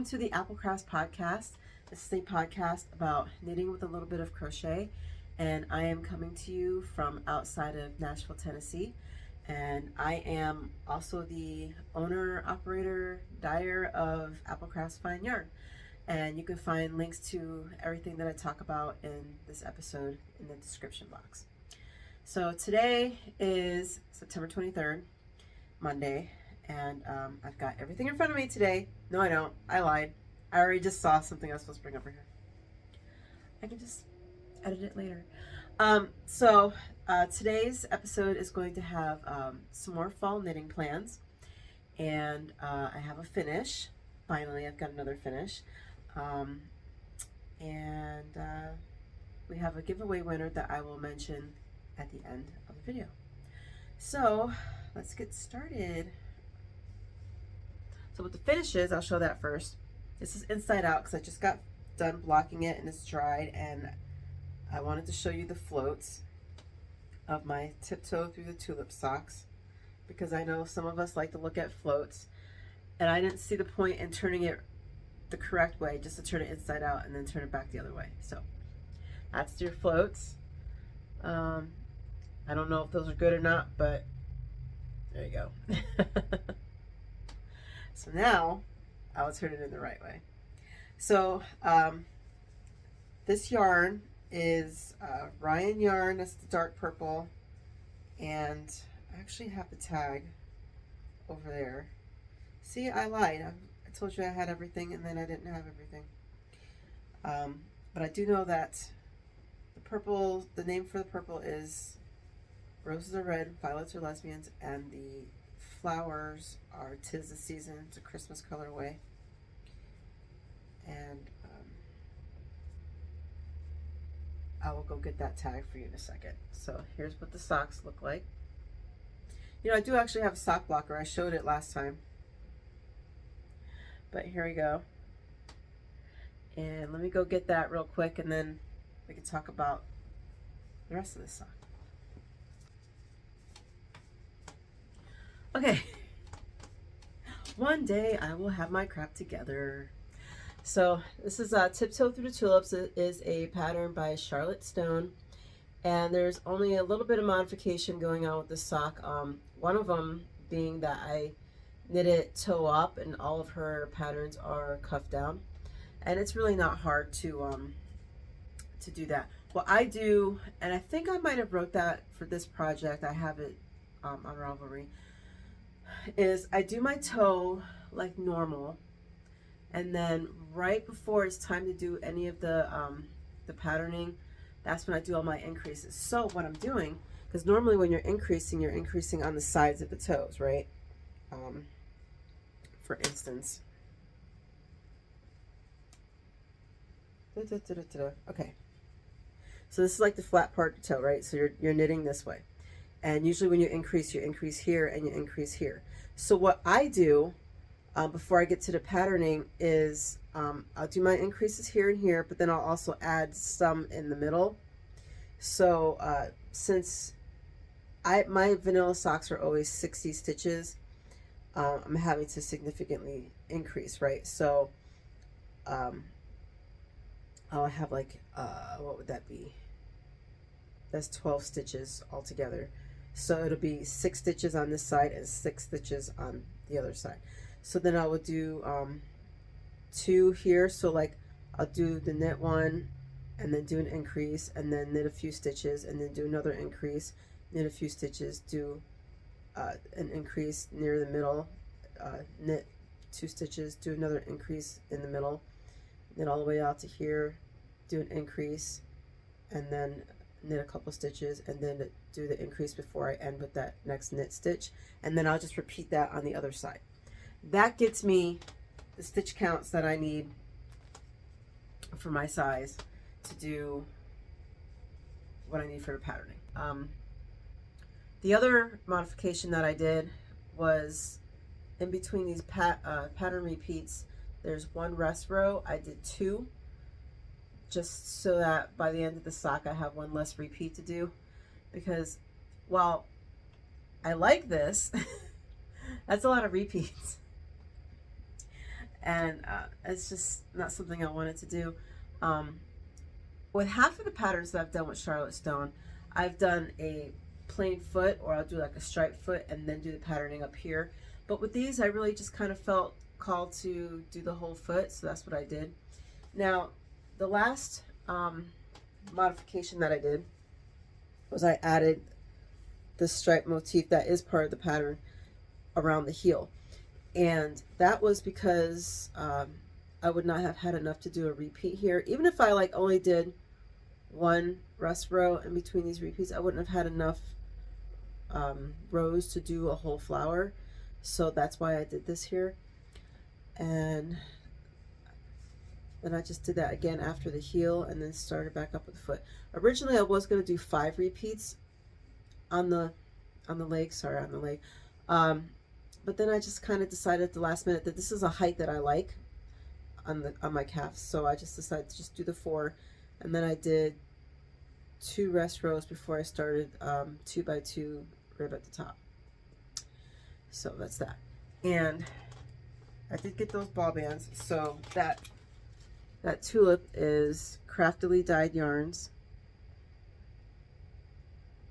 to the Apple Crafts podcast. This is a podcast about knitting with a little bit of crochet, and I am coming to you from outside of Nashville, Tennessee. And I am also the owner, operator, dyer of Apple Crafts Fine Yarn. And you can find links to everything that I talk about in this episode in the description box. So today is September 23rd, Monday, and I've got everything in front of me today. No, I don't. I lied. I already just saw something I was supposed to bring over here. I can just edit it later. Today's episode is going to have some more fall knitting plans, and I have a finish. Finally, I've got another finish. We have a giveaway winner that I will mention at the end of the video. So let's get started. So with the finishes, I'll show that first. This is inside out because I just got done blocking it and it's dried, and I wanted to show you the floats of my Tiptoe through the Tulip socks, because I know some of us like to look at floats, and I didn't see the point in turning it the correct way, just to turn it inside out and then turn it back the other way. So that's your floats. I don't know if those are good or not, but there you go. So now I'll turn it in the right way. So this yarn is Ryan yarn. That's the dark purple, and I actually have the tag over there. See, I lied. I told you I had everything, and then I didn't have everything. But I do know that the purple, the name for the purple is Roses Are Red, Violets Are Lesbians, and the flowers are 'Tis the Season. It's a Christmas colorway. And I will go get that tag for you in a second. So here's what the socks look like. You know, I do actually have a sock blocker. I showed it last time. But here we go. And let me go get that real quick, and then we can talk about the rest of the sock. Okay. One day I will have my crap together. So this is Tiptoe Through the Tulips. It is a pattern by Charlotte Stone, and there's only a little bit of modification going on with the sock. One of them being that I knit it toe up, and all of her patterns are cuffed down, and it's really not hard to do that. What I do, and I think I might have wrote that for this project, I have it on Ravelry, is I do my toe like normal, and then right before it's time to do any of the patterning, that's when I do all my increases. So what I'm doing, because normally when you're increasing on the sides of the toes, right? For instance, okay, so this is like the flat part of the toe, right? So you're knitting this way, and usually when you increase here and you increase here. So what I do before I get to the patterning is I'll do my increases here and here, but then I'll also add some in the middle. So since my vanilla socks are always 60 stitches, I'm having to significantly increase, right? So I'll have like what would that be? That's 12 stitches altogether. So it'll be 6 stitches on this side and 6 stitches on the other side. So then I would do 2 here. So like I'll do the knit one and then do an increase, and then knit a few stitches, and then do another increase, knit a few stitches, do an increase near the middle, knit 2 stitches, do another increase in the middle, knit all the way out to here, do an increase, and then knit a couple stitches, and then do the increase before I end with that next knit stitch, and then I'll just repeat that on the other side. That gets me the stitch counts that I need for my size to do what I need for the patterning. The other modification that I did was in between these pattern repeats, there's 1 rest row. I did 2, just so that by the end of the sock I have 1 less repeat to do, because while I like this, that's a lot of repeats. and it's just not something I wanted to do. Um, with half of the patterns that I've done with Charlotte Stone, I've done a plain foot, or I'll do like a striped foot and then do the patterning up here. But with these, I really just kind of felt called to do the whole foot, so that's what I did. Now, the last modification that I did was I added the stripe motif that is part of the pattern around the heel. And that was because I would not have had enough to do a repeat here. Even if I like only did one rest row in between these repeats, I wouldn't have had enough rows to do a whole flower. So that's why I did this here. And then I just did that again after the heel and then started back up with the foot. Originally I was going to do 5 repeats on the leg, sorry, on the leg. But then I just kind of decided at the last minute that this is a height that I like on my calves, so I just decided to just do the 4, and then I did 2 rest rows before I started 2 by 2 rib at the top. So that's that. And I did get those ball bands. So that tulip is craftily dyed yarns.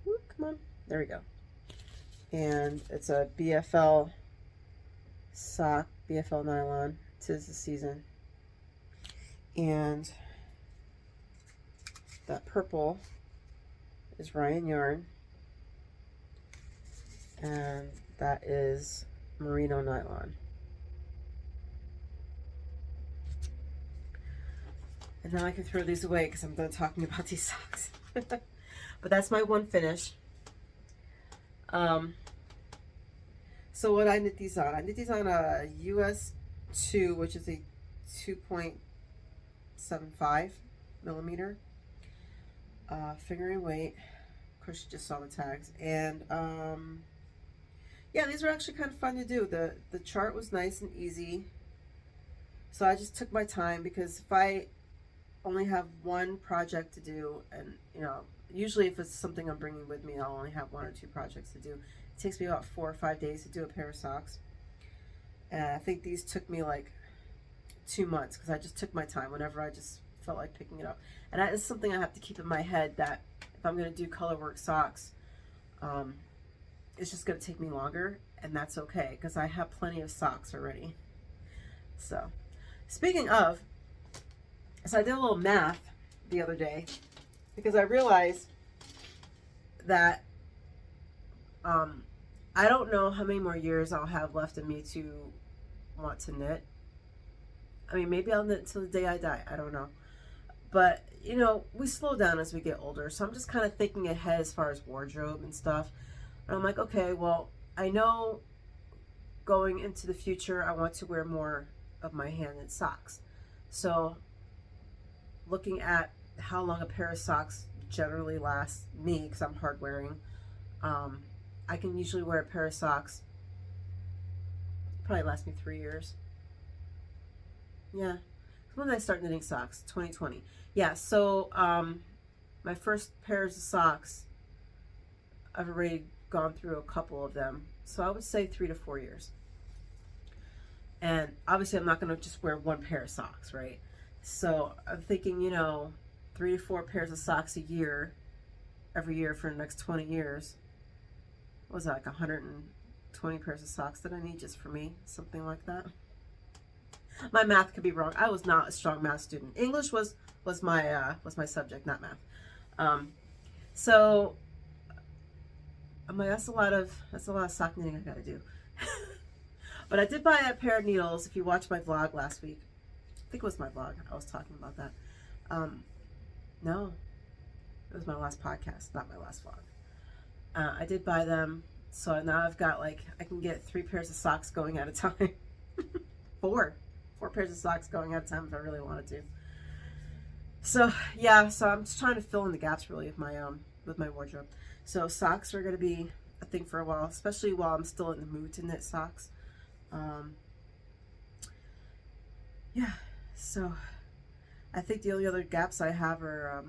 Ooh, come on, there we go. And it's a BFL sock, BFL nylon. 'Tis the season. And that purple is Ryan yarn, and that is merino nylon. And now I can throw these away because I'm done talking about these socks. But that's my one finish. So what I knit these on, I knit these on a US 2, which is a 2.75 millimeter fingering weight. Of course, you just saw the tags. And yeah, these were actually kind of fun to do. The chart was nice and easy, so I just took my time, because if I only have one project to do, and you know, usually if it's something I'm bringing with me, I'll only have 1 or 2 projects to do. It takes me about 4 or 5 days to do a pair of socks, and I think these took me like 2 months, because I just took my time whenever I just felt like picking it up. And that is something I have to keep in my head, that if I'm going to do color work socks, it's just going to take me longer, and that's okay, because I have plenty of socks already. So speaking of, so I did a little math the other day, because I realized that I don't know how many more years I'll have left in me to want to knit. I mean, maybe I'll knit till the day I die. I don't know. But, you know, we slow down as we get older. So I'm just kind of thinking ahead as far as wardrobe and stuff. And I'm like, okay, well, I know going into the future, I want to wear more of my hand-knit socks. So looking at how long a pair of socks generally lasts me, because I'm hard wearing, I can usually wear a pair of socks, probably last me 3 years. Yeah. When did I start knitting socks? 2020. Yeah, so my first pairs of socks, I've already gone through a couple of them. So I would say 3 to 4 years. And obviously I'm not going to just wear one pair of socks, right? So I'm thinking, you know, 3 to 4 pairs of socks a year, every year for the next 20 years. What was that, like 120 pairs of socks that I need just for me? Something like that. My math could be wrong. I was not a strong math student. English was my subject, not math. So I'm like, that's a lot of sock knitting I gotta do. But I did buy a pair of needles. If you watched my vlog last week, I think it was my vlog, I was talking about that. No, it was my last podcast, not my last vlog. I did buy them, so now I've got, like, I can get 3 pairs of socks going at a time. 4 pairs of socks going at a time if I really wanted to. So yeah, so I'm just trying to fill in the gaps really with my wardrobe. So socks are going to be a thing for a while, especially while I'm still in the mood to knit socks. Yeah, so I think the only other gaps I have are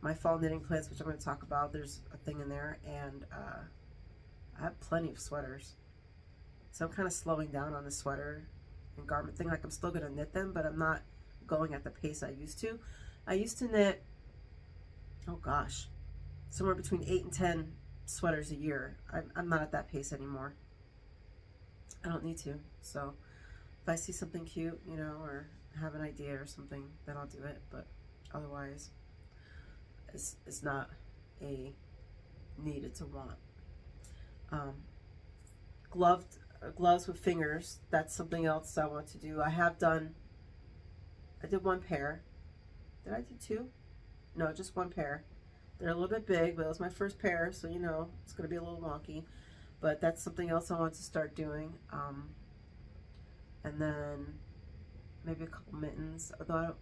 my fall knitting plans, which I'm going to talk about. There's a thing in there, and I have plenty of sweaters. So I'm kind of slowing down on the sweater and garment thing. Like I'm still gonna knit them, but I'm not going at the pace I used to. I used to knit, oh gosh, somewhere between 8 and 10 sweaters a year. I'm not at that pace anymore. I don't need to. So if I see something cute, you know, or have an idea or something, then I'll do it. But otherwise, it's not a need, it's a want. Gloves with fingers, that's something else I want to do. I did one pair. Did I do two? No, just one pair. They're a little bit big, but it was my first pair, so you know it's going to be a little wonky. But that's something else I want to start doing. And then maybe a couple mittens. Although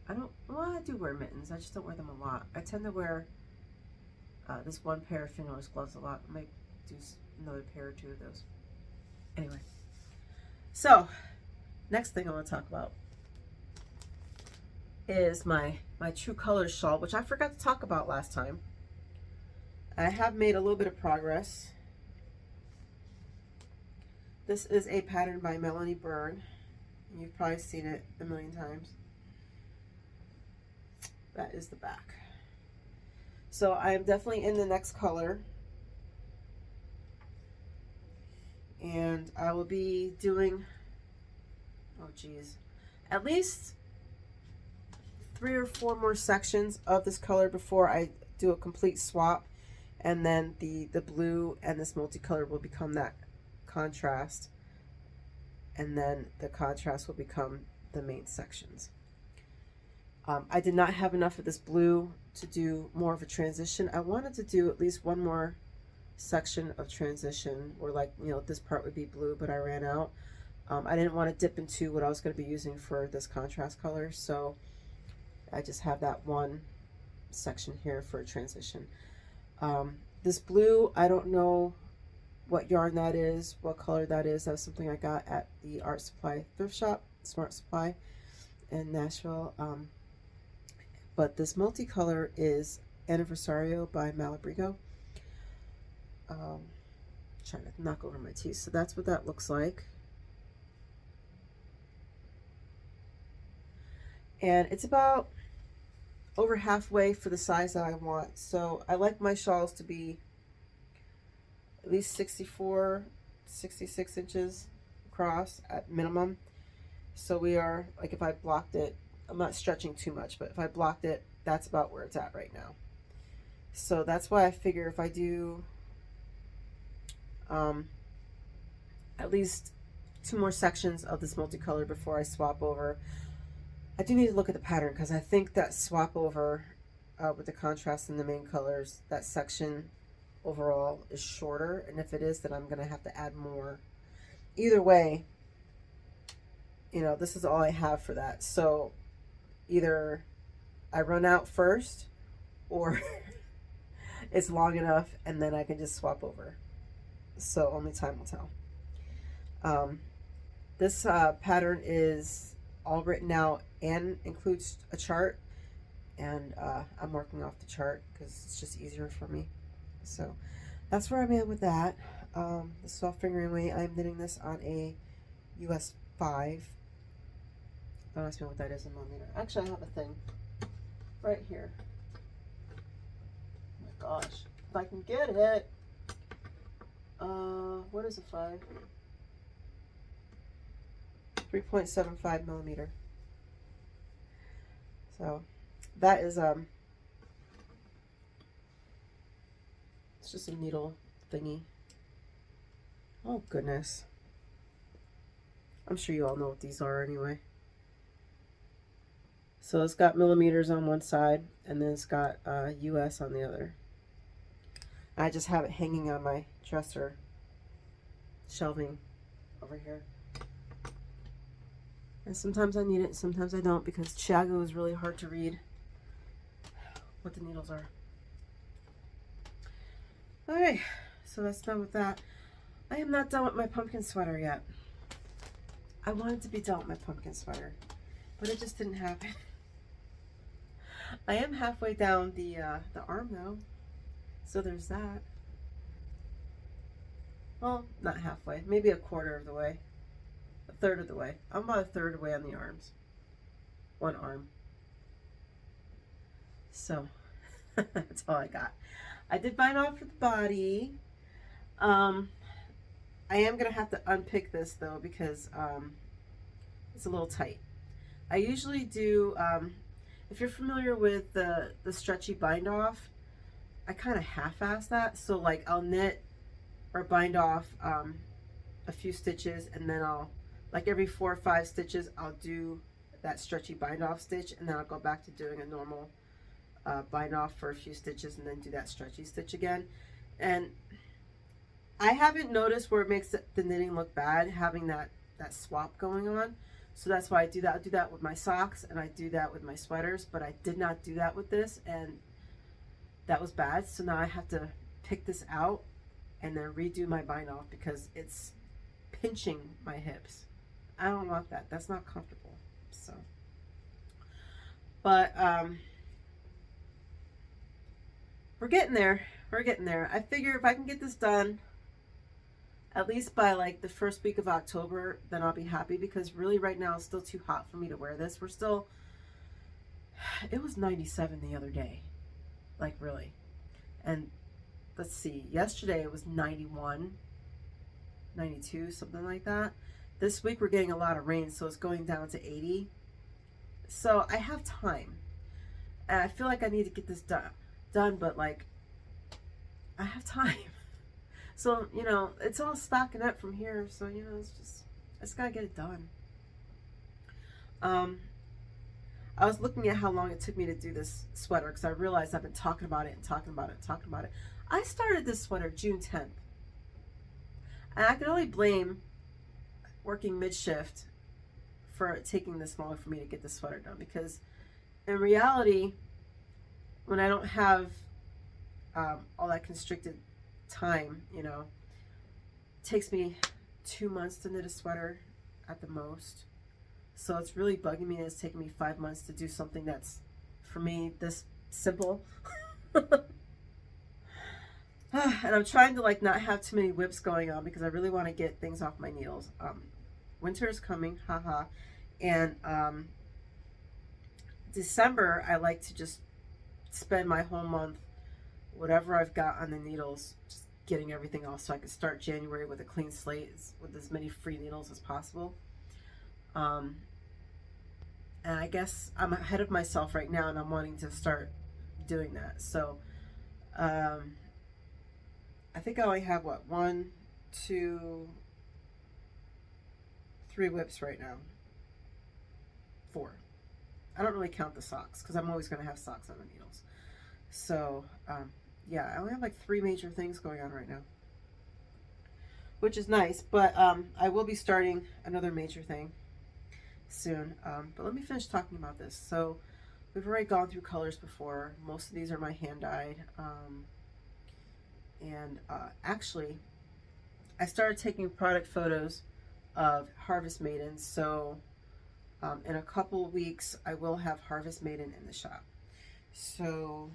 I do wear mittens. I just don't wear them a lot. I tend to wear this one pair of fingerless gloves a lot. I might do another pair or two of those. Anyway, so next thing I want to talk about is my True Colors shawl, which I forgot to talk about last time. I have made a little bit of progress. This is a pattern by Melanie Berg. You've probably seen it a million times. That is the back. So I am definitely in the next color. And I will be doing, oh geez, at least 3 or 4 more sections of this color before I do a complete swap. And then the blue and this multicolor will become that contrast. And then the contrast will become the main sections. I did not have enough of this blue to do more of a transition. I wanted to do at least one more section of transition where, like, you know, this part would be blue, but I ran out. I didn't want to dip into what I was going to be using for this contrast color, so I just have that one section here for a transition. This blue, I don't know what yarn that is, what color that is. That was something I got at the art supply thrift shop, Smart Supply in Nashville. But this multicolor is Anniversario by Malabrigo. Trying to knock over my teeth. So that's what that looks like. And it's about over halfway for the size that I want. So I like my shawls to be at least 64, 66 inches across at minimum. So we are, like, if I blocked it, I'm not stretching too much, but if I blocked it, that's about where it's at right now. So that's why I figure if I do at least 2 more sections of this multicolor before I swap over. I do need to look at the pattern because I think that swap over with the contrast in the main colors, that section overall is shorter, and if it is, then I'm going to have to add more. Either way, you know, this is all I have for that. So either I run out first or it's long enough and then I can just swap over. So only time will tell. This pattern is all written out and includes a chart, and I'm working off the chart because it's just easier for me. So that's where I'm at with that. The soft fingering weight, I'm knitting this on a US 5. Don't ask me what that is in millimeter. Actually, I have a thing right here. Oh my gosh, if I can get it. What is a 5? 3.75 millimeter. So that is it's just a needle thingy. Oh goodness, I'm sure you all know what these are anyway. So it's got millimeters on one side and then it's got US on the other. I just have it hanging on my dresser shelving over here. And sometimes I need it, sometimes I don't, because Chiago is really hard to read what the needles are. Alright, so that's done with that. I am not done with my pumpkin sweater yet. I wanted to be done with my pumpkin sweater, but it just didn't happen. I am halfway down the arm though, so there's that. Well, not halfway, maybe a quarter of the way. third of the way. I'm about a third of the way on the arms. One arm. So that's all I got. I did bind off for the body. I am gonna have to unpick this though because it's a little tight. I usually do, if you're familiar with the stretchy bind off, I kind of half-ass that. So like I'll knit or bind off a few stitches, and then I'll, like every 4 or 5 stitches, I'll do that stretchy bind off stitch, and then I'll go back to doing a normal bind off for a few stitches, and then do that stretchy stitch again. And I haven't noticed where it makes the knitting look bad, having that swap going on. So that's why I do that. I do that with my socks, and I do that with my sweaters, but I did not do that with this, and that was bad. So now I have to pick this out and then redo my bind off because it's pinching my hips. I don't want that. That's not comfortable. So, but we're getting there. We're getting there. I figure if I can get this done at least by like the first week of October, then I'll be happy, because really right now it's still too hot for me to wear this. We're still, it was 97 the other day, like really. And let's see, yesterday it was 91, 92, something like that. This week we're getting a lot of rain, so it's going down to 80. So I have time, and I feel like I need to get this done, but like I have time. So, you know, it's all stocking up from here. So, you know, I just gotta get it done. I was looking at how long it took me to do this sweater, because I realized I've been talking about it and talking about it and talking about it. I started this sweater June 10th. And I can only blame working mid-shift for taking this long for me to get this sweater done, because in reality, when I don't have all that constricted time, you know, it takes me 2 months to knit a sweater at the most. So it's really bugging me that it's taking me 5 months to do something that's, for me, this simple. And I'm trying to like not have too many whips going on, because I really want to get things off my needles. Winter is coming, haha. And December, I like to just spend my whole month, whatever I've got on the needles, just getting everything off, so I can start January with a clean slate, with as many free needles as possible. And I guess I'm ahead of myself right now, and I'm wanting to start doing that. So I think I only have what, 1, 2, 3 whips right now. 4. I don't really count the socks, because I'm always going to have socks on the needles. So yeah, I only have like 3 major things going on right now, which is nice. But I will be starting another major thing soon. But let me finish talking about this. So we've already gone through colors before. Most of these are my hand dyed. Actually, I started taking product photos of Harvest Maiden. So in a couple of weeks, I will have Harvest Maiden in the shop. So,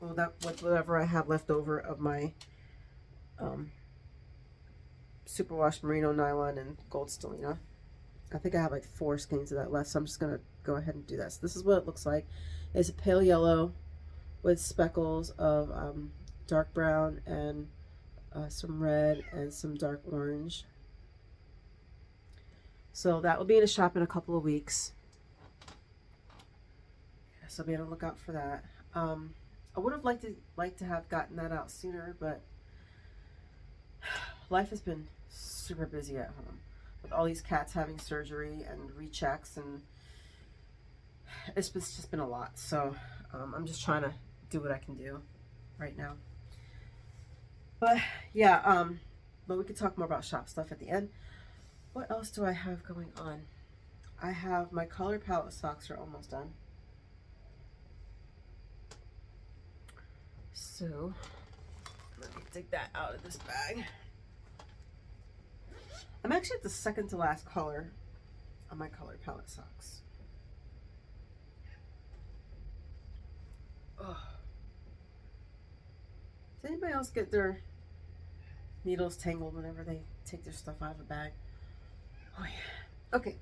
well, whatever I have left over of my superwash merino nylon and gold stellina. I think I have like 4 skeins of that left, so I'm just gonna go ahead and do this. This is what it looks like. It's a pale yellow with speckles of dark brown and some red and some dark orange. So that will be in a shop in a couple of weeks. So be on the lookout for that. I would have liked to have gotten that out sooner, but life has been super busy at home with all these cats having surgery and rechecks, and it's just been a lot. So I'm just trying to do what I can do right now. But yeah, but we could talk more about shop stuff at the end. What else do I have going on? I have my color palette socks are almost done. So let me dig that out of this bag. I'm actually at the second to last color on my color palette socks. Ugh. Does anybody else get their needles tangled whenever they take their stuff out of the bag? Oh yeah. Okay.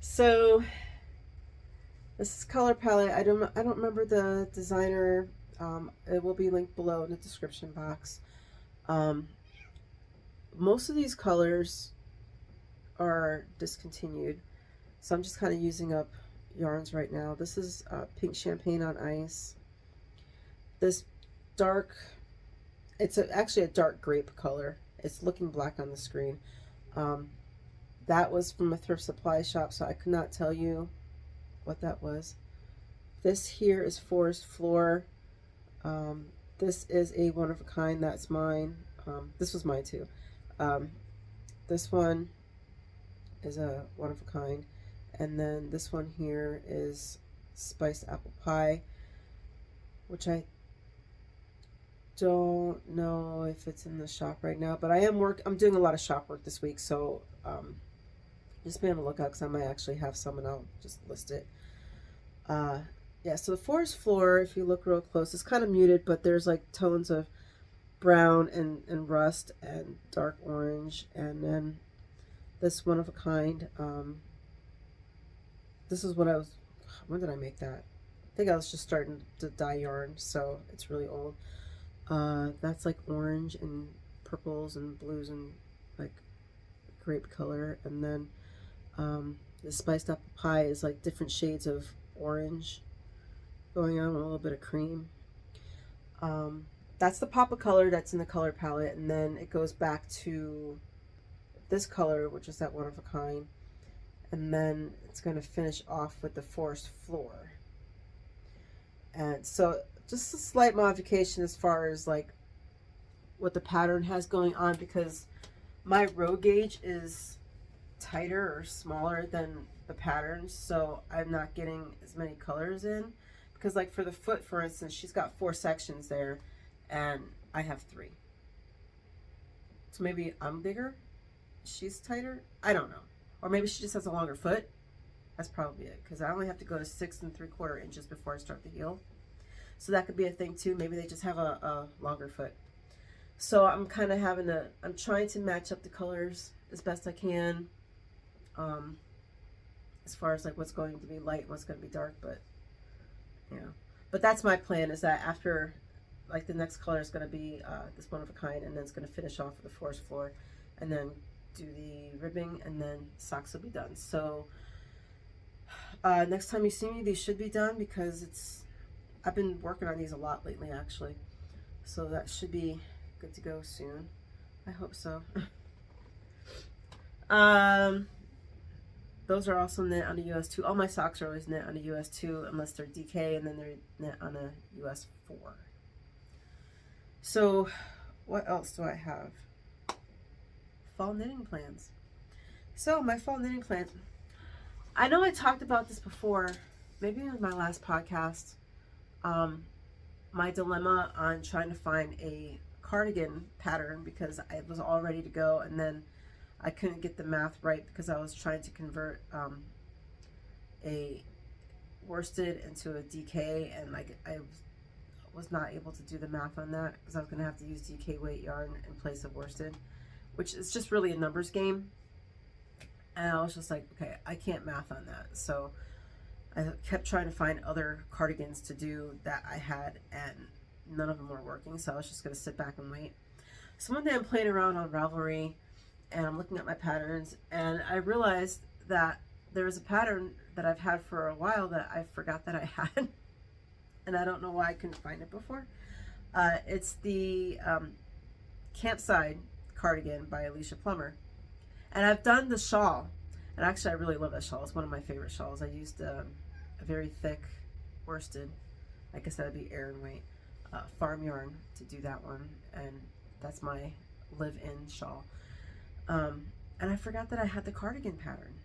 So this is color palette. I don't remember the designer. It will be linked below in the description box. Um, most of these colors are discontinued, so I'm just kind of using up yarns right now. This is pink champagne on ice. This dark, actually a dark grape color. It's looking black on the screen. Um, that was from a thrift supply shop, so I could not tell you what that was. This here is Forest Floor. This is a one of a kind. That's mine. This was mine too. This one is a one of a kind. And then this one here is Spiced Apple Pie, which I don't know if it's in the shop right now, but I'm doing a lot of shop work this week, so just be on the lookout because I might actually have some and I'll just list it. Yeah, so the Forest Floor, if you look real close, it's kind of muted, but there's like tones of brown and rust and dark orange, and then this one of a kind. This is when did I make that? I think I was just starting to dye yarn, so it's really old. That's like orange and purples and blues and like grape color, and then the Spiced Apple Pie is like different shades of orange going on with a little bit of cream. That's the pop of color that's in the color palette, and then it goes back to this color, which is that one of a kind, and then it's going to finish off with the Forest Floor. And so just a slight modification as far as like what the pattern has going on, because my row gauge is tighter or smaller than the pattern, so I'm not getting as many colors in. Because like for the foot, for instance, she's got 4 sections there and I have 3. So maybe I'm bigger, she's tighter, I don't know. Or maybe she just has a longer foot. That's probably it, because I only have to go to 6 3/4 inches before I start the heel. So that could be a thing too. Maybe they just have a longer foot. So I'm kind of I'm trying to match up the colors as best I can. As far as like what's going to be light and what's going to be dark, but yeah. But that's my plan, is that after, like, the next color is going to be this one of a kind, and then it's going to finish off with the Forest Floor, and then do the ribbing, and then socks will be done. So next time you see me, these should be done, because I've been working on these a lot lately, actually. So that should be good to go soon. I hope so. Those are also knit on a US 2. All my socks are always knit on a US 2, unless they're DK, and then they're knit on a US 4. So what else do I have? Fall knitting plans. So my fall knitting plans, I know I talked about this before, maybe in my last podcast, my dilemma on trying to find a cardigan pattern, because I was all ready to go, and then I couldn't get the math right because I was trying to convert a worsted into a DK, and like I was not able to do the math on that because I was going to have to use DK weight yarn in place of worsted, which is just really a numbers game. And I was just like, okay, I can't math on that. So I kept trying to find other cardigans to do that I had, and none of them were working. So I was just going to sit back and wait. So one day I'm playing around on Ravelry, and I'm looking at my patterns, and I realized that there was a pattern that I've had for a while that I forgot that I had, and I don't know why I couldn't find it before. It's the Campside cardigan by Alicia Plummer, and I've done the shawl, and actually I really love that shawl. It's one of my favorite shawls. I used a very thick worsted, I guess that would be Aran weight, farm yarn to do that one, and that's my live-in shawl. And I forgot that I had the cardigan pattern.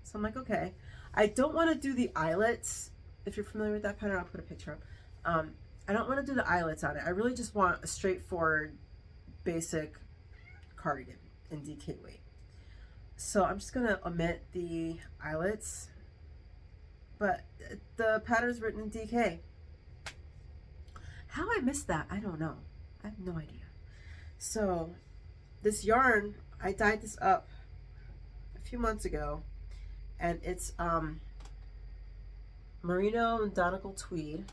So I'm like, okay, I don't want to do the eyelets. If you're familiar with that pattern, I'll put a picture up. I don't want to do the eyelets on it. I really just want a straightforward, basic cardigan in DK weight. So I'm just going to omit the eyelets, but the pattern's written in DK. How I missed that, I don't know. I have no idea. So this yarn I dyed this up a few months ago, and it's merino and donegal tweed,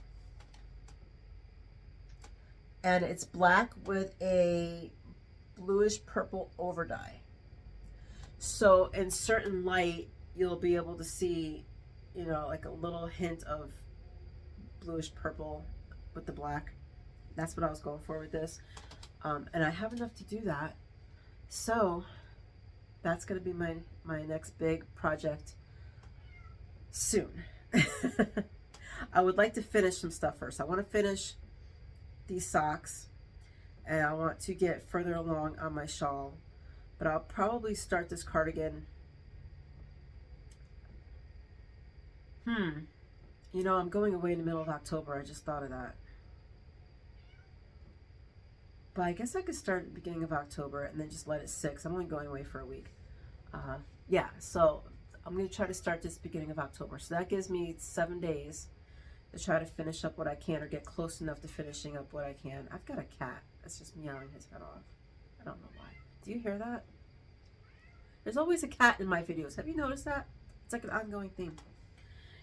and it's black with a bluish purple over dye. So in certain light, you'll be able to see, you know, like a little hint of bluish purple with the black. That's what I was going for with this. And I have enough to do that. So that's going to be my next big project soon. I would like to finish some stuff first. I want to finish these socks, and I want to get further along on my shawl, but I'll probably start this cardigan. You know, I'm going away in the middle of October. I just thought of that. But I guess I could start at the beginning of October and then just let it sit, 'cause I'm only going away for a week. Yeah, so I'm going to try to start this beginning of October. So that gives me 7 days to try to finish up what I can, or get close enough to finishing up what I can. I've got a cat that's just meowing his head off. I don't know why. Do you hear that? There's always a cat in my videos. Have you noticed that? It's like an ongoing theme.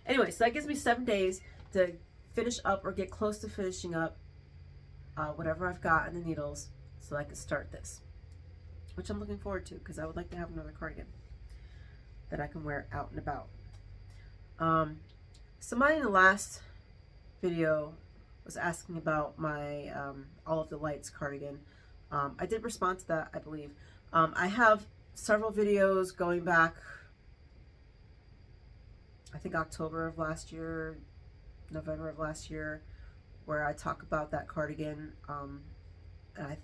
Anyway, so that gives me 7 days to finish up or get close to finishing up whatever I've got in the needles, so I can start this, which I'm looking forward to, because I would like to have another cardigan that I can wear out and about. Somebody in the last video was asking about my All of the Lights cardigan. I did respond to that, I believe. I have several videos going back, I think October of last year, November of last year, where I talk about that cardigan, and I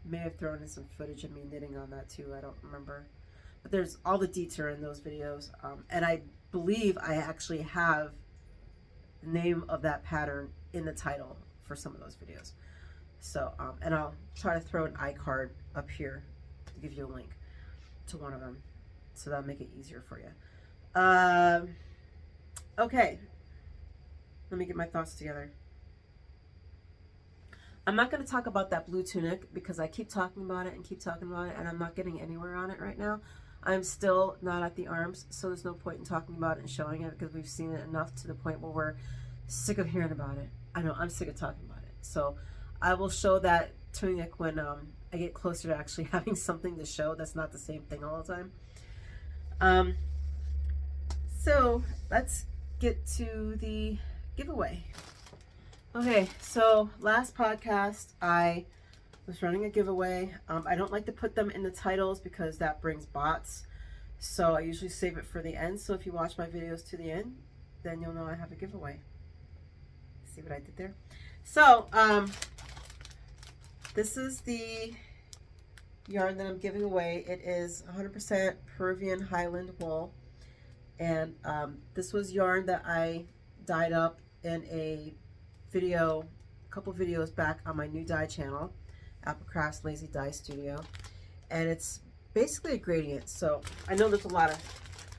may have thrown in some footage of me knitting on that too. I don't remember, but there's all the deets are in those videos, and I believe I actually have the name of that pattern in the title for some of those videos. So and I'll try to throw an iCard up here to give you a link to one of them, so that'll make it easier for you. Okay, let me get my thoughts together. I'm not going to talk about that blue tunic, because I keep talking about it and keep talking about it, and I'm not getting anywhere on it right now. I'm still not at the arms, so there's no point in talking about it and showing it, because we've seen it enough to the point where we're sick of hearing about it. I know, I'm sick of talking about it. So I will show that tunic when I get closer to actually having something to show that's not the same thing all the time. So let's get to the giveaway. Okay, so last podcast I was running a giveaway. I don't like to put them in the titles because that brings bots, so I usually save it for the end. So if you watch my videos to the end, then you'll know I have a giveaway. See what I did there? So this is the yarn that I'm giving away. It is 100% Peruvian Highland wool, and this was yarn that I dyed up in a video, a couple videos back on my new dye channel, Applecraft's Lazy Dye Studio, and it's basically a gradient. So I know there's a lot of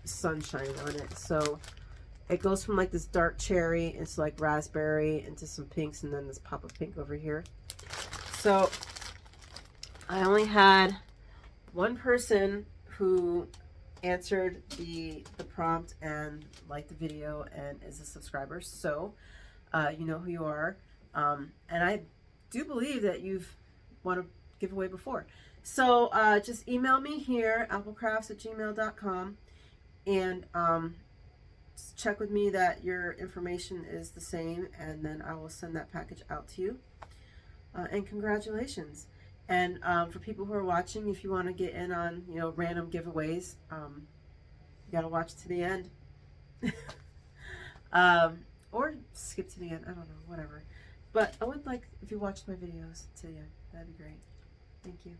sunshine on it, so it goes from like this dark cherry into like raspberry into some pinks, and then this pop of pink over here. So I only had one person who answered the prompt and liked the video and is a subscriber, so you know who you are, and I do believe that you've won a giveaway before. So just email me here, applecrafts@gmail.com, and just check with me that your information is the same, and then I will send that package out to you. And congratulations. And for people who are watching, if you want to get in on, you know, random giveaways, you gotta watch to the end. Or skip to the end, I don't know, whatever. But I would like if you watched my videos to the end. That'd be great. Thank you.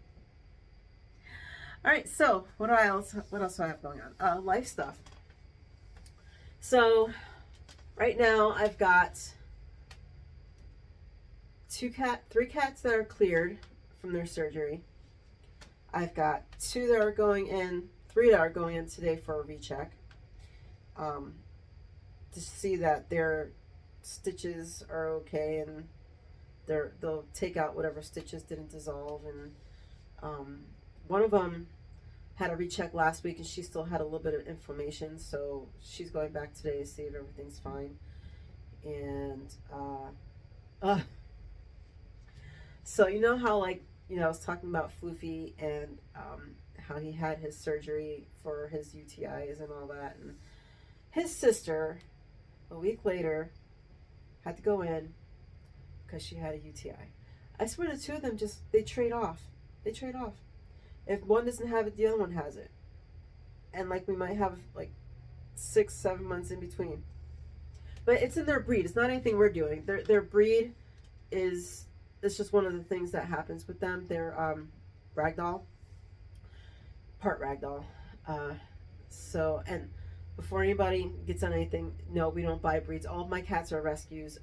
Alright, so what else do I have going on? Life stuff. So right now I've got three cats that are cleared from their surgery. I've got 2 that are going in, 3 that are going in today for a recheck. To see that their stitches are okay, and they'll take out whatever stitches didn't dissolve, and One of them had a recheck last week and she still had a little bit of inflammation, so she's going back today to see if everything's fine. And so you know how, like, I was talking about Floofy and how he had his surgery for his UTIs and all that, and his sister a week later had to go in because she had a UTI. I swear the two of them just, they trade off. They trade off. If one doesn't have it, the other one has it. And like we might have like 6-7 months in between. But it's in their breed. It's not anything we're doing. Their breed is, it's just one of the things that happens with them. They're ragdoll, part ragdoll. So, and before anybody gets on anything, no, we don't buy breeds. All of my cats are rescues.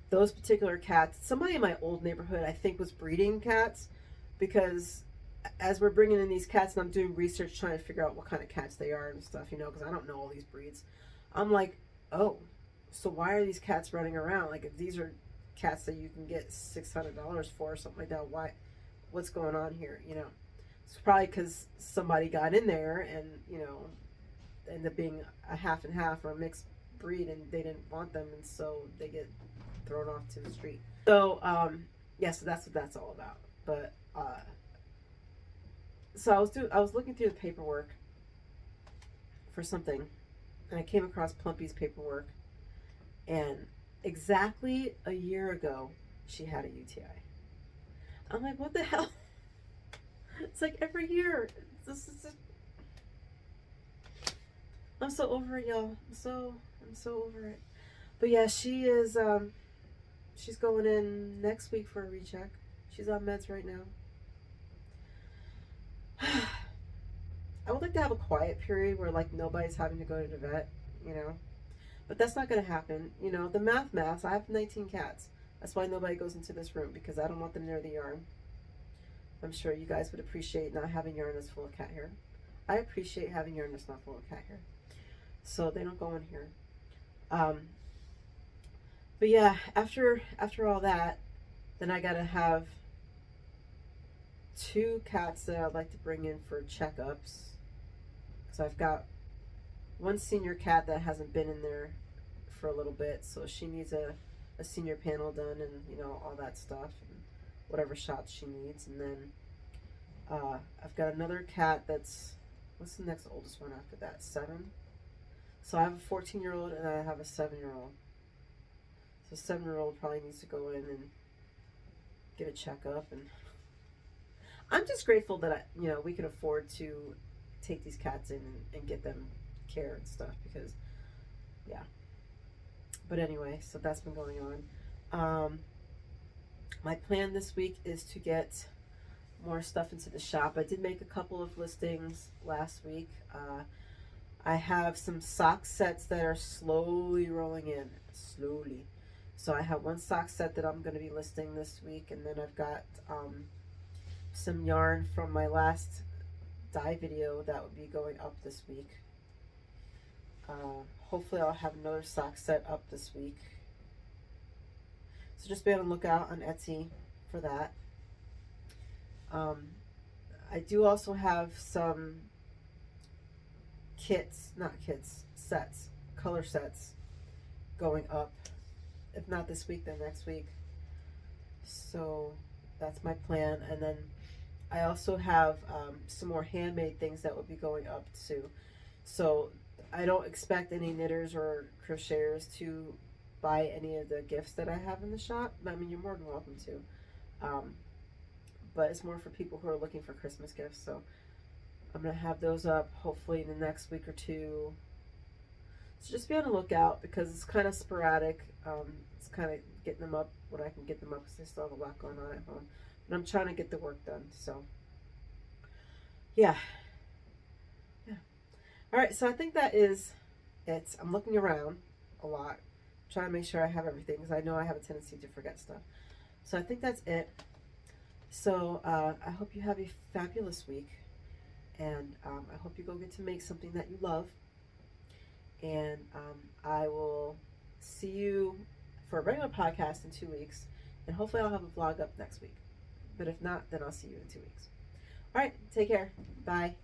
Those particular cats, somebody in my old neighborhood, I think, was breeding cats, because as we're bringing in these cats and I'm doing research trying to figure out what kind of cats they are and stuff, because I don't know all these breeds, I'm like, oh, so why are these cats running around? Like, if these are cats that you can get $600 for or something like that, what's going on here? It's probably because somebody got in there and ended up being a half and half or a mixed breed, and they didn't want them, and so they get thrown off to the street. So yeah, so that's what that's all about. But so I was looking through the paperwork for something, and I came across Plumpy's paperwork, and exactly a year ago she had a UTI. I'm like, what the hell? It's like every year. I'm so over it, y'all. I'm so over it. But yeah, she is she's going in next week for a recheck. She's on meds right now. I would like to have a quiet period where like nobody's having to go to the vet, but that's not going to happen. The maths. I have 19 cats. That's why nobody goes into this room, because I don't want them near the yarn. I'm sure you guys would appreciate not having yarn that's full of cat hair. I appreciate having yarn that's not full of cat hair, so they don't go in here. But yeah, after all that, then I gotta have 2 cats that I'd like to bring in for checkups. So I've got one senior cat that hasn't been in there for a little bit, so she needs a senior panel done, and all that stuff, and whatever shots she needs. And then I've got another cat that's, what's the next oldest one after that? 7. So I have a 14-year-old and I have a 7-year-old. So 7-year-old probably needs to go in and get a checkup. And I'm just grateful that we can afford to take these cats in and get them care and stuff, because yeah. But anyway, so that's been going on. My plan this week is to get more stuff into the shop. I did make a couple of listings last week. I have some sock sets that are slowly rolling in. Slowly. So I have one sock set that I'm going to be listing this week, and then I've got some yarn from my last dye video that would be going up this week. Hopefully I'll have another sock set up this week. So just be on the lookout on Etsy for that. I do also have some sets, color sets going up. If not this week, then next week. So that's my plan. And then I also have some more handmade things that will be going up too. So I don't expect any knitters or crocheters to buy any of the gifts that I have in the shop. I mean, you're more than welcome to. But it's more for people who are looking for Christmas gifts. So I'm going to have those up hopefully in the next week or two. So just be on the lookout, because it's kind of sporadic. It's kind of getting them up when I can get them up, because I still have a lot going on at home. And I'm trying to get the work done. So yeah. All right, so I think that is it. I'm looking around a lot, trying to make sure I have everything, because I know I have a tendency to forget stuff. So I think that's it. So I hope you have a fabulous week, and I hope you go get to make something that you love. And I will see you for a regular podcast in 2 weeks, and hopefully I'll have a vlog up next week. But if not, then I'll see you in 2 weeks. All right, take care. Bye.